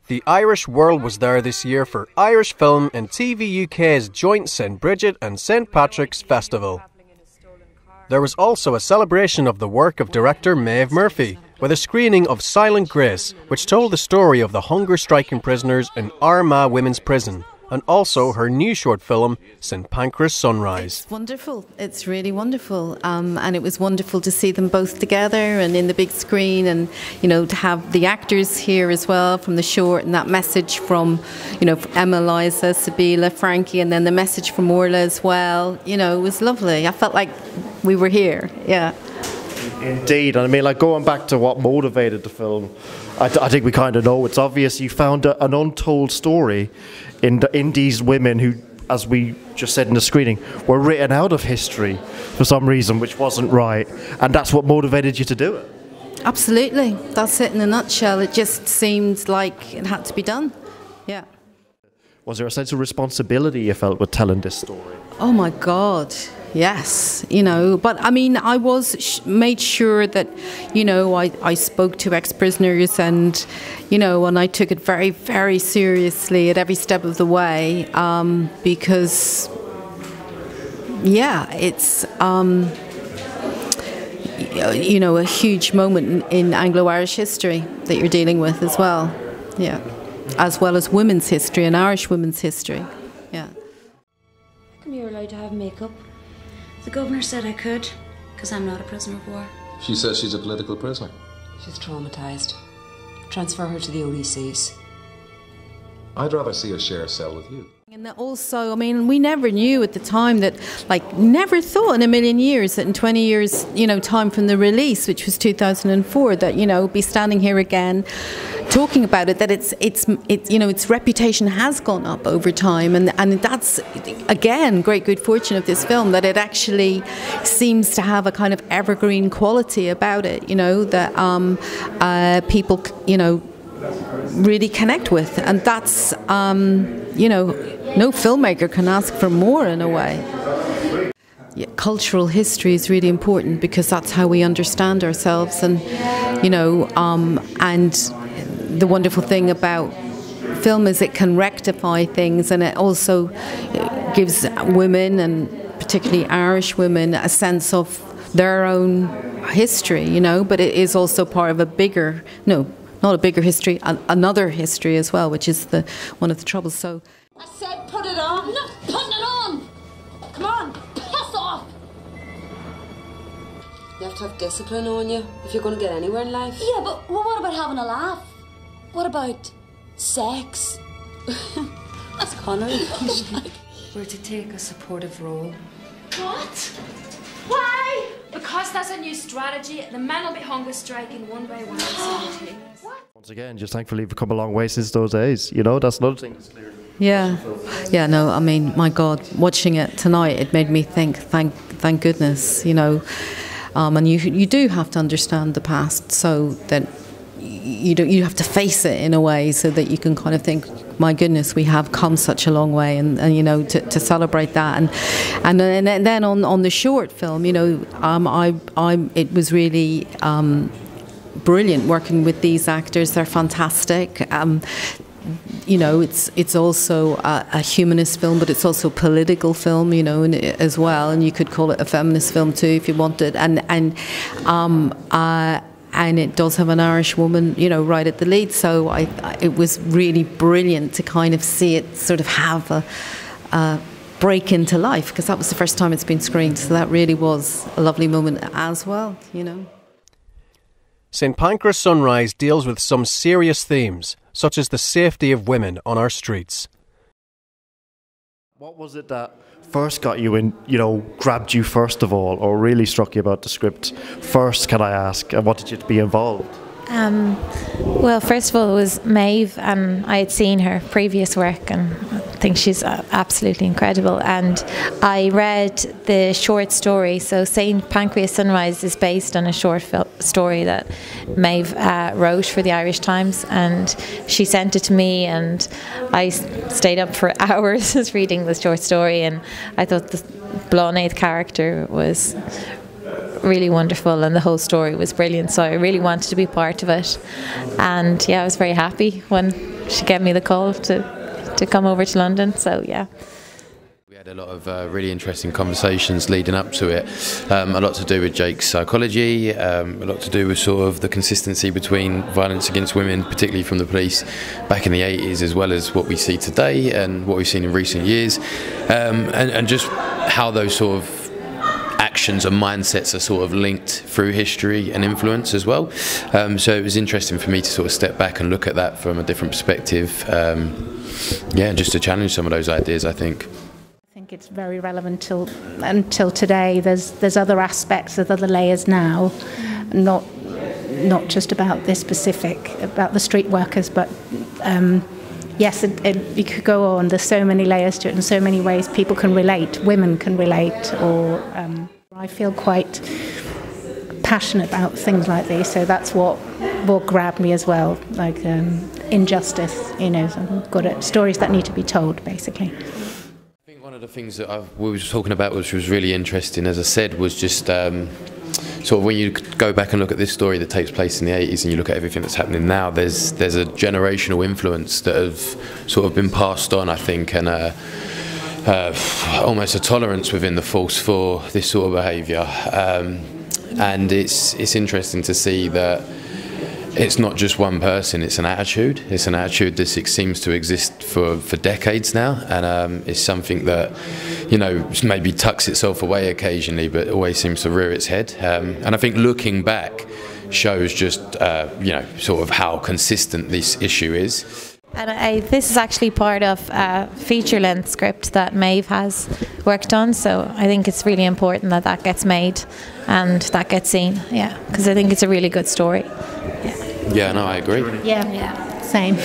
The Irish world was there this year for Irish Film and TV UK's joint St Brigid and St Pancras Festival. There was also a celebration of the work of director Maeve Murphy, with a screening of Silent Grace, which told the story of the hunger-striking prisoners in Armagh Women's Prison, and also her new short film, St Pancras Sunrise. It's wonderful. It's really wonderful. And it was wonderful to see them both together and in the big screen, and, you know, to have the actors here as well from the short, and that message from, you know, Emma Eliza, Sibylla, Frankie, and then the message from Orla as well. You know, it was lovely. I felt like we were here, yeah. Indeed. And I mean, like, going back to what motivated the film, I think we kind of know. It's obvious you found an untold story in these women who, as we just said in the screening, were written out of history for some reason, which wasn't right, and that's what motivated you to do it. Absolutely, that's it in a nutshell. It just seemed like it had to be done. Yeah. Was there a sense of responsibility you felt with telling this story? Oh my God, yes, you know, but I mean, I was made sure that, you know, I spoke to ex-prisoners, and, you know, and I took it very, very seriously at every step of the way, because, yeah, it's, you know, a huge moment in Anglo-Irish history that you're dealing with as well, yeah, as well as women's history and Irish women's history, yeah. How come you're allowed to have makeup? The governor said I could, because I'm not a prisoner of war. She says she's a political prisoner. She's traumatised. Transfer her to the ODCs. I'd rather see her share a cell with you. And also, I mean, we never knew at the time that, like, never thought in a million years that in 20 years, you know, time from the release, which was 2004, that, you know, be standing here again talking about it, that it's you know, its reputation has gone up over time, and that's again great good fortune of this film, that it actually seems to have a kind of evergreen quality about it, you know, that people, you know, really connect with, and that's you know, no filmmaker can ask for more in a way. Yeah, cultural history is really important, because that's how we understand ourselves, and, you know, and the wonderful thing about film is it can rectify things, and it also gives women, and particularly Irish women, a sense of their own history, you know, but it is also part of a bigger, no, not a bigger history, another history as well, which is one of the troubles. So I said put it on. I'm not putting it on. Come on, piss off. You have to have discipline on you if you're going to get anywhere in life. Yeah, but what about having a laugh? What about sex? That's Connery. We're to take a supportive role. What? Why? Because that's a new strategy. The men will be hunger striking one by one. Once again, just thankfully we've come a long way since those days. You know, that's another thing that's clear. yeah, yeah, no, I mean, my God, watching it tonight, it made me think, thank goodness, you know, and you do have to understand the past, so that you have to face it in a way, so that you can kind of think, my goodness, we have come such a long way, and you know, to celebrate that, and then on the short film, you know, it was really brilliant working with these actors. They're fantastic. You know, it's also a humanist film, but it's also a political film, you know, as well, and you could call it a feminist film too if you wanted, and it does have an Irish woman, you know, right at the lead. So it was really brilliant to kind of see it sort of have a break into life, because that was the first time it's been screened. So that really was a lovely moment as well, you know. St Pancras Sunrise deals with some serious themes, such as the safety of women on our streets. What was it that first got you in, you know, grabbed you first of all, or really struck you about the script first, can I ask, and wanted you to be involved? Well, first of all, it was Maeve, and I had seen her previous work, and I think she's absolutely incredible. And I read the short story. So St Pancras Sunrise is based on a short story that Maeve wrote for the Irish Times, and she sent it to me, and I stayed up for hours reading the short story, and I thought the Blonade character was really wonderful, and the whole story was brilliant, so I really wanted to be part of it. And yeah, I was very happy when she gave me the call to come over to London. So yeah. We had a lot of really interesting conversations leading up to it. A lot to do with Jake's psychology, a lot to do with sort of the consistency between violence against women, particularly from the police back in the 80s, as well as what we see today and what we've seen in recent years, and just how those sort of actions and mindsets are sort of linked through history and influence as well. So it was interesting for me to sort of step back and look at that from a different perspective. Just to challenge some of those ideas, I think. I think it's very relevant until today. There's other aspects, there's other layers now, not just about this specific, about the street workers, but yes, you could go on. There's so many layers to it and so many ways people can relate, women can relate, or I feel quite passionate about things like these, so that's what grabbed me as well, like injustice, so I've got stories that need to be told, basically. I think one of the things that we were talking about, which was really interesting, as I said, was just sort of when you go back and look at this story that takes place in the 80s and you look at everything that's happening now, there's a generational influence that have sort of been passed on, I think, and almost a tolerance within the force for this sort of behaviour. And it's interesting to see that it's not just one person, it's an attitude. It's an attitude that seems to exist for decades now, and it's something that, maybe tucks itself away occasionally, but always seems to rear its head. And I think looking back shows just, sort of how consistent this issue is. And this is actually part of a feature-length script that Maeve has worked on, so I think it's really important that gets made and that gets seen, because I think it's a really good story. Yeah, no, I agree. Yeah, same.